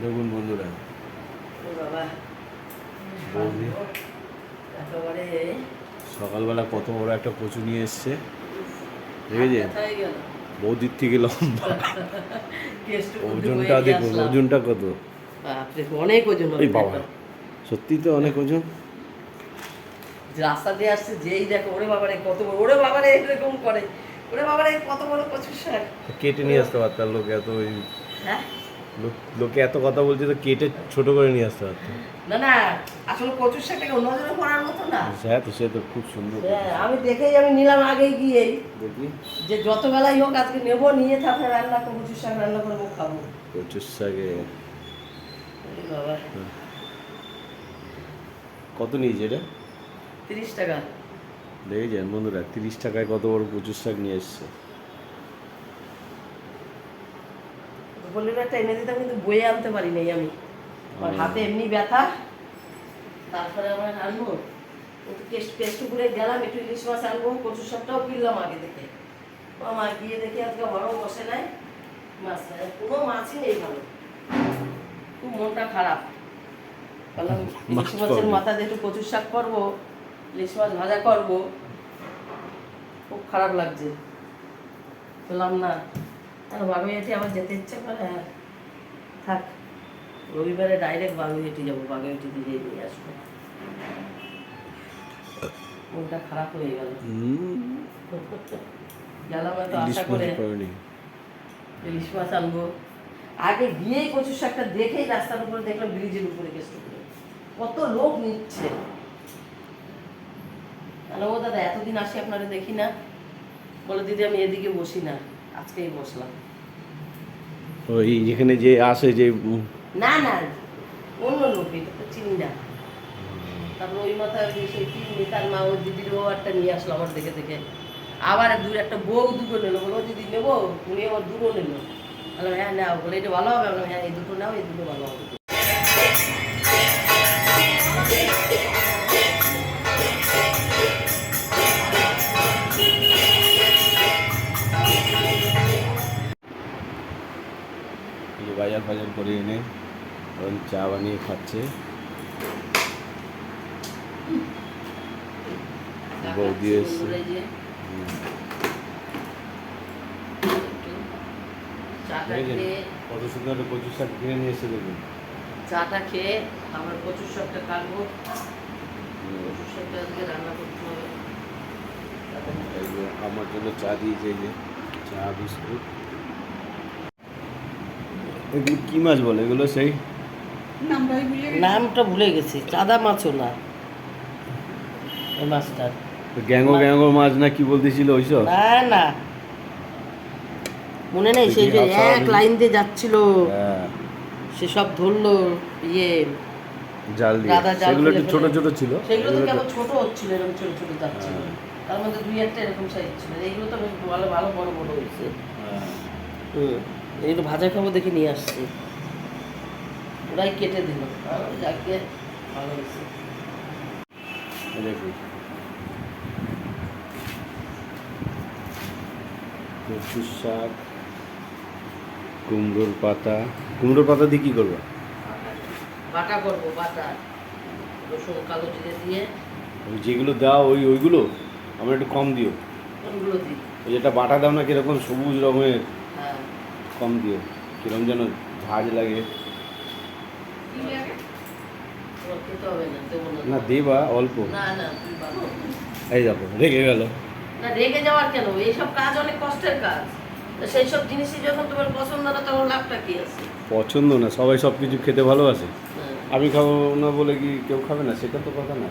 দেখুন বন্ধুরা, ও বাবা, বৌদি একেবারে সকালবেলা কত বড় একটা কচু নিয়ে এসছে, হাত দেখেছেন? ব্যথা হয়ে গেল। বৌদির থেকে লম্বা। কেষ্টর মধ্যে বয়ে ওজনটা নিয়ে দেখুন, আসলাম। ওজনটা কত! বাপরে, অনেক ওজন হবে এই বাবা, তো। সত্যি তো অনেক ওজন। রাস্তা দিয়ে আসছে, যেই দেখো ওরে বাবারে কত বড়, ওরে বাবারে এরকম করে, ওরে বাবারে কত বড় কচুর শাক। কেটে নিয়ে আসতে পারতাম, লোকে এত হ্যাঁ, লোকে এত কথা বলছে তো কেটে ছোট করে নিয়ে আসতে পারতাম। না না, আসলে কচুর শাকটাকে নজরে পড়ার মতো না। হ্যাঁ, তো সে তো খুব সুন্দর। হ্যাঁ, আমি দেখেই আমি নিলাম আগেই গিয়েই, দেখি যে যত বেলাই হোক আজকে নেবো, নিয়ে তারপরে রান্না করবো, কচুর শাক রান্না করবো, খাবো। কচুর শাকে ওরে বাবা, কত নিয়েছে এটা? 30 টাকা। দেখেছেন বন্ধুরা, 30 টাকায় কত বড় কচুর শাক নিয়ে এসছে। বললে একটা এনে দিতাম, কিন্তু বয়ে আনতে পারি নাই আমি, আমার হাতে এমনি ব্যথা। তারপরে আমার আনবো একটু পেস্ট করে গেলাম, একটু ইলিশ মাছ আনবো, কচুর শাকটাও কিনলাম আগে থেকে। মা গিয়ে দেখি আজকে বড় বসে নাই, মাছ নাই, কোনো মাছই নেই ভালো। খুব মনটা খারাপ। বললাম ইলিশ মাছের মাথা দিয়ে একটু কচুর শাক করবো, ইলিশ মাছ ভাজা করবো, খুব খারাপ লাগছে। বললাম না, আর বাগুইহাটি আবার যেতে ইচ্ছে করে। হ্যাঁ থাক, রবিবারে ডাইরেক্ট বাগুইহাটি যাবো, বাগুইহাটি দিয়ে নিয়ে আসবো। মনটা খারাপ হয়ে গেল। গেলাম এত আশা করে ইলিশ মাছ আনবো, আগে গিয়েই কচুর শাকটা দেখেই রাস্তার উপরে দেখলাম, ব্রিজের উপরে কেষ্ট করে কত লোক নিচ্ছে। ও দাদা, এতদিন আসি আপনারা দেখি না, বলে দিদি আমি এদিকে বসি না, আজকেই বসলাম। ওই যেখানে যে আসে যে না না, অন্য লোক, এটা তো চিনি না। তারপর ওই মাথায় সেই চিনি, তার মা ওই দিদির বউ একটা নিয়ে আসলো আমার দেখে দেখে, আবার দূর একটা বউ দুটো নিলো, বলো দিদি নেবো, উনি আবার দুটো নিল। বললাম হ্যাঁ নাও, বলে এটা ভালো হবে, বললাম হ্যাঁ এই দুটো নাও, এই দুটো ভালো হবে। বাজার ফাজার করে এনে এখন চা বানিয়ে খাচ্ছে বৌদি এসছে। কত সুন্দর একটা কচুর শাক কিনে নিয়ে এসে দেখুন। চাটা খেয়ে আমার কচুর শাকটা কাটবো, কচুর শাকটা আজকে রান্না করতে হবে। এই যে আমার জন্য চা দিয়েছে, এই যে চা বিস্কুট। এগুলো কি মাছ বলে? এগুলো সেই নামটা ভুলে গেছি, চাঁদা মাছও না এই মাছটা, গ্যাঙ্গো গ্যাঙ্গো মাছ না কি বলতেছিল ওইসব? না না, মনে নেই, সেই যে এক লাইন দিয়ে যাচ্ছিল, সে সব ধরলো ইয়ে জাল দিয়ে, সেগুলো একটু ছোট ছোট ছিল, সেগুলো তো কেমন ছোট হচ্ছিল, এরকম ছোট ছোট যাচ্ছিল, তার মধ্যে দুই একটা এরকম সাইজ ছিল, এইগুলো তো বেশ ভালো ভালো বড় বড় হয়েছে। এই তো ভাজা খাবো দেখে নিয়ে আসছি, ওরাই কেটে দিল, যাকে ভালো হয়েছে। দেখুন কচুর শাক, কুমড়োর পাতা। কুমড়োর পাতা দিয়ে কী করবো? বাটা করবো, বাটা রসুন কালো জিরে দিয়ে। ওই যেগুলো দাও ওইগুলো আমার একটু কম দিও। কোনগুলো দিই? ওই যেটা বাটা দাও না, কিরকম সবুজ রঙের, হ্যাঁ কম দিও, কিরকম যেন ঝাঁজ লাগে। তোমার খেতে হবে না, দেবো না। না দেবা অল্প। না না, তুই ভালো। এই দেখো রেগে গেল। না রেগে যাওয়ার কেন, এইসব কাজ অনেক কষ্টের কাজ, তো সেই সব জিনিসই যখন তোমার পছন্দ না, তখন লাভটা কি আছে? পছন্দ না, সবাই সব কিছু খেতে ভালোবাসে, হ্যাঁ। আমি খাবো না বলে কি কেউ খাবে না? সেটা তো কথা না।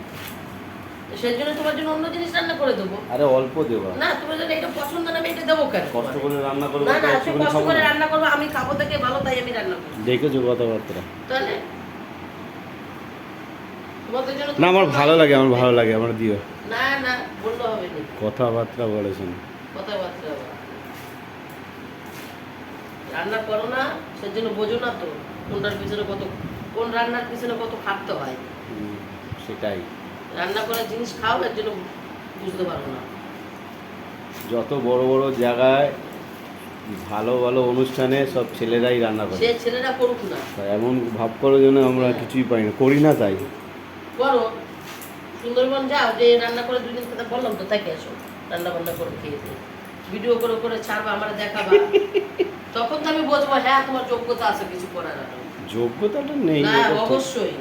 তো সেই জন্য তোমার জন্য অন্য জিনিস রান্না করে দেবো। আরে অল্প দেবা। না, তোমার জন্য এটা পছন্দ না, আমি এটা দেবো কেন? কষ্ট করে রান্না করবো, না না, কষ্ট তুমি করে কষ্ট খাবো করে না? রান্না করবো, আমি খাবো থেকে ভালো, তাই আমি রান্না করবো। দেখেছো কথাবার্তা? তাহলে তোমাদের জন্য না, আমার ভালো লাগে, আমার ভালো লাগে, আমার দিও। না না, বললে হবে না, কথাবার্তা বলেছেন। কথাবার্তা রান্না করো না, সেজন্য বোঝো না তো কোনটার পিছনে কত, কোন রান্নার পিছনে কত খাটতে হয়। সেটাই, রান্না করার জিনিস খাও, এর জন্য বুঝতে পারো না। যত বড় বড় জায়গায় ভালো ভালো অনুষ্ঠানে সব ছেলেরাই রান্না করে। সে ছেলেরা করুক না, তা এমন ভাব করো যেন আমরা কিছুই পাই না, করি না তাই। করো। সুন্দরবন যাও, যে রান্না করে দুদিন কথা বললাম তো, তাকে এসো রান্না বান্না করে খেয়ে দিয়ে ভিডিও করে করে ছাড়বা, আমরা দেখাবা। তখন তো আমি বলবো হ্যাঁ তোমার যোগ্যতা আছে কিছু করার। যোগ্যতাটা নেই না এটা ঠিক। অবশ্যই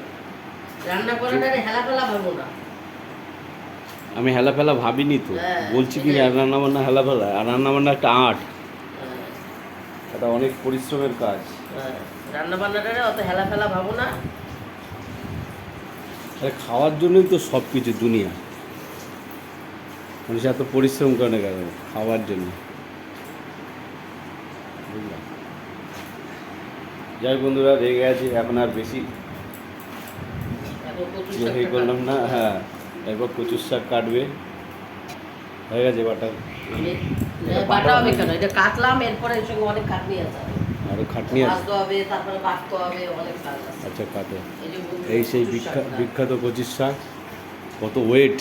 রান্না করাটা হেলাফেলা ভাবো না। আমি হেলা ফেলা ভাবিনি তো, হ্যাঁ, বলছি কি এটাই। রান্না বান্না হেলা ফেলা, আর রান্না বান্না একটা আর্ট, হ্যাঁ, এটা অনেক পরিশ্রমের কাজ। হ্যাঁ, রান্না বান্নাটা অত হেলাফেলা ভাবো না। আরে খাওয়ার জন্যই তো সব কিছু দুনিয়া, মানুষ এত পরিশ্রম করে না কেন খাওয়ার জন্য, বুঝলাম। যাই বন্ধুরা, রেগে আছি এখন, আর বেশি এখন কচুর ইয়ে শাকটা করলাম না। হ্যাঁ, এরপর কচুর শাক কাটবে, হয়ে গেছে বাটা। বাটা হবে কেন, এটা কাটলাম, এরপরে এর সঙ্গে অনেক খাটনি আছে, আরও খাটনি আছে। ভাজতে হবে, তারপরে বাটতে হবে, অনেক কাজ আছে। আচ্ছা কাটো। এই যে বন্ধুরা, এই সেই কচুর শাকটা। বিখ্যাত কচুর শাক, কত ওয়েট,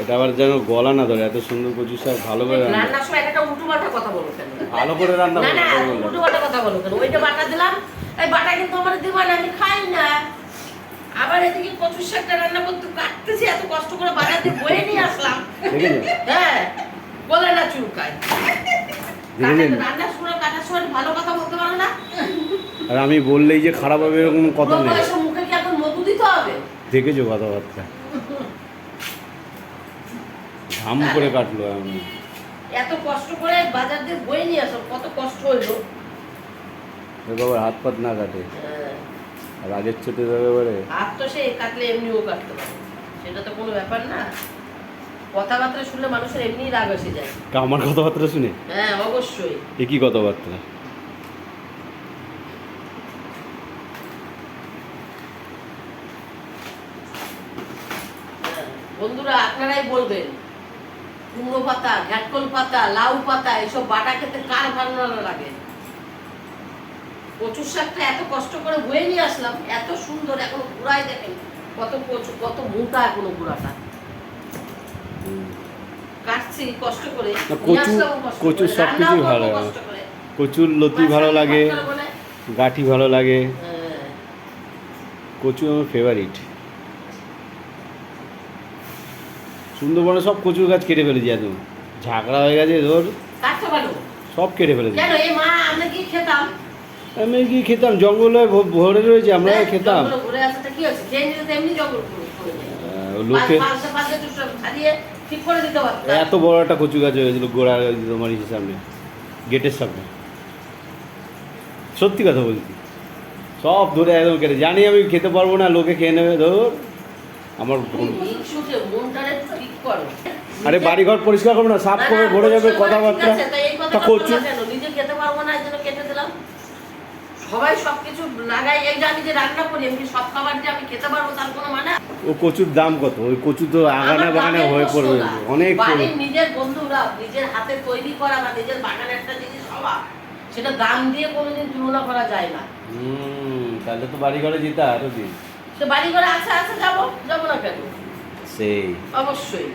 এটা আবার যেন গলা না ধরে, এত সুন্দর কচুর শাক। ভালো করে রান্না, রান্নার সময় একটা উল্টো পাল্টা কথা বলো কেন? ভালো করে রান্না না না, করতে বললাম। উল্টো পাল্টা কথা বলো কেন? ওইটা বাটা দিলাম, এই বাটা কিন্তু আমার দিবা না, আমি খাই না। আবার এদিকে কচুর শাকটা রান্না করতে কাটতেছি, এত কষ্ট করে বাজার দিয়ে বয়ে নিয়ে আসলাম। দেখেছেন? হ্যাঁ, বলে না চুলকায়। দেখেছেন? রান্নার সময় কাটার সময় ভালো কথা বলতে পারো না। আর আমি বললেই যে খারাপ হবে এরকম কথা বুড়ো নেই। বয়সে মুখে কি এখন মধু দিতে হবে? দেখেছো কথাবার্তা, ধাম করে কাটলো আমি। এত কষ্ট করে বাজার দিয়ে বয়ে নিয়ে আসো, কত কষ্ট হইলো। বাবার হাত পাত না কাটে, আর আগের ছোটে একেবারে। হাত তো সে কাটলে এমনিও কাটতে পারে, সেটা তো কোনো ব্যাপার না। কথাবার্তা শুনলে মানুষের এমনি রাগ এসে যায়। আমার কথাবার্তা শুনে হ্যাঁ অবশ্যই। একই কথাবার্তা। হ্যাঁ, বন্ধুরা আপনারাই বলবেন, কুমড়ো পাতা, ঘ্যাটকল পাতা, লাউ পাতা এসব বাটা খেতে কার ভালো লাগে? কচুর শাকটা এত কষ্ট করে বয়ে নিয়ে আসলাম, এত সুন্দর, এখনো গুড়াই দেখেন কত কচু, কত মোটা এখনো গুড়াটা। কাটছি কষ্ট করে, না, নিয়ে কচু, আসলাম কষ্ট করে, কচুর সব রান্নাও কিছুই করবো ভালো, কষ্ট করে। কচুর লতি ভালো লাগে, মাছ বলে, গাঠি ভালো লাগে, হ্যাঁ, কচু আমার ফেভারিট। সুন্দরবনে সব কচুর গাছ কেটে ফেলেছি, একদম ঝাঁকড়া হয়ে গেছে ধর, কাটতে পারো সব কেটে ফেলেছি। কেন? এই মা আমরা কি খেতাম? আমি কি খেতাম, জঙ্গলে ভরে রয়েছে, আমরা খেতাম। জঙ্গলে ঘুরে আসাটা কি আছে? খেয়ে নিলে তো এমনি জঙ্গল করে দেয়। লোকে পাশে পাশে একটু সব ছাড়িয়ে ঠিক করে দিতে পারতাম। এত বড় একটা কচু গাছ হয়েছিল গোড়া তোমার ইসের সামনে, গেটের সামনে, সত্যি কথা বলছি, সব ধরে একদম কেটে, জানি আমি খেতে পারবো না, লোকে খেয়ে নেবে ধর আমার। হিংসুটে মনটারে ঠিক করো। আরে বাড়িঘর পরিষ্কার করবো না, সাফ না, করে না, ভরে যাবে পরিষ্কার করা কথাবার্তা। ঠিক আছে, তাই এই তা কথাটা কচু, বললা কেন? নিজে খেতে পারবো না, এই জন্য কেটে দিলাম। সবাই সবকিছু লাগাই, এই যে আমি যে রান্না করি, আমি কি সব খাবার যে আমি খেতে পারবো তার কোনো মানে? ও কচুর দাম কত? ওই কচু তো আগানে আমার বাগানে দামের হয়ে প্রশ্ন পড়বে, না। অনেক বাড়ির নিজের বন্ধুরা নিজের হাতে তৈরি করা বা নিজের বাগানের একটা জিনিস হওয়া, সেটা দাম দিয়ে কোনোদিন তুলনা করা যায় না। তাহলে তো বাড়ি ঘরে যেতে আরো দিন। সে বাড়ি ঘরে আছে আছে, যাবো যাবো না কেন? সেই অবশ্যই।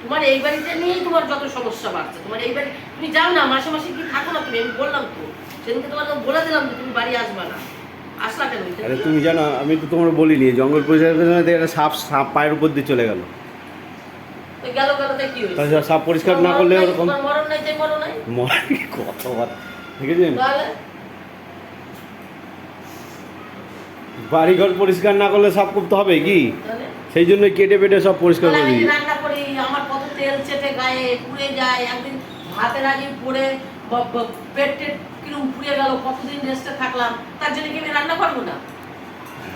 তোমার এই বাড়িতে নিয়েই তোমার যত সমস্যা বাড়ছে। তোমার এই বাড়ি, তুমি যাও না, মাসে মাসে কি থাকো না তুমি? আমি বললাম তো সেদিনকে, তোমার বলে দিলাম যে তুমি বাড়ি আসবা না, আসলা কেন? আরে তুমি জানো, আমি তো তোমার বলিনি, জঙ্গল পরিষ্কার করে একটা সাপ সাপ পায়ের উপর দিয়ে চলে গেল। গেল গেল তাই কি হয়েছে? তাহলে সাপ পরিষ্কার না করলে ওরকম তোমার মরণ নাই, যে মরণ নাই। কথাবার্তা দেখেছেন? তাহলে বাড়িঘর পরিষ্কার না করলে সাপ করতে হবে কি? তাহলে সেই জন্য কেটে পেটে সব পরিষ্কার তাহলে করে আমি দিই। রান্না করি, আমার কত তেল চেটে গায়ে পুড়ে যায়, একদিন ভাতের আগে পুড়ে পেট টেট কিরম পুড়ে গেল, কতদিন রেস্টে থাকলাম, তার জন্য কি আমি রান্না করবো না?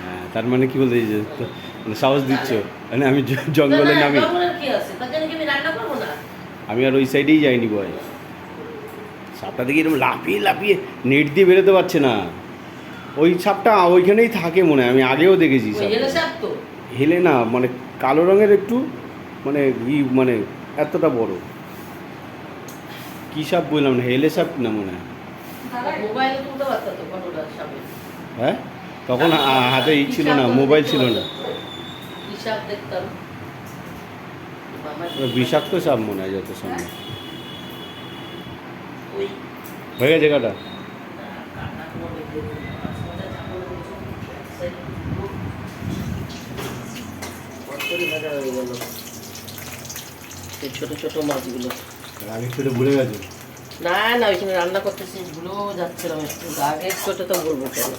হ্যাঁ, তার মানে কি বলতে চাইছো? মানে সাহস দিচ্ছ মানে আমি জঙ্গলে না, নামি? জঙ্গলের কি আছে, তার জন্য কি আমি রান্না করবো না? আমি আর ওই সাইডেই যাইনি বয়। সাপটা দেখি এরকম লাফিয়ে লাফিয়ে নেট দিয়ে বেরোতে পারছে না। ওই সাপটা ওইখানেই থাকে মনে হয়, আমি আগেও দেখেছি। ওই এলে সাপ তো হেলে না, মানে কালো রঙের একটু, মানে মানে এতটা বড় কী সাপ বললাম না, হেলে সাপ না মনে হয়। মোবাইলে তুলতে পারতো তো ফটোটা সাপের। হ্যাঁ, তখন হাতে ছিল না, মোবাইল ছিল না। কি সাপ দেখতাম। বিষাক্ত সাপ মনে হয় যত সামনে ওই হয়ে গেছে কাটা ভাজা হয়ে গেল সেই ছোট ছোট মাছগুলো। আগে ছোটো ভুলে গেছে। না না ওইখানে রান্না করতেছি ভুলেও যাচ্ছিলাম একটু, আগে ছোট তো বলবো কেন।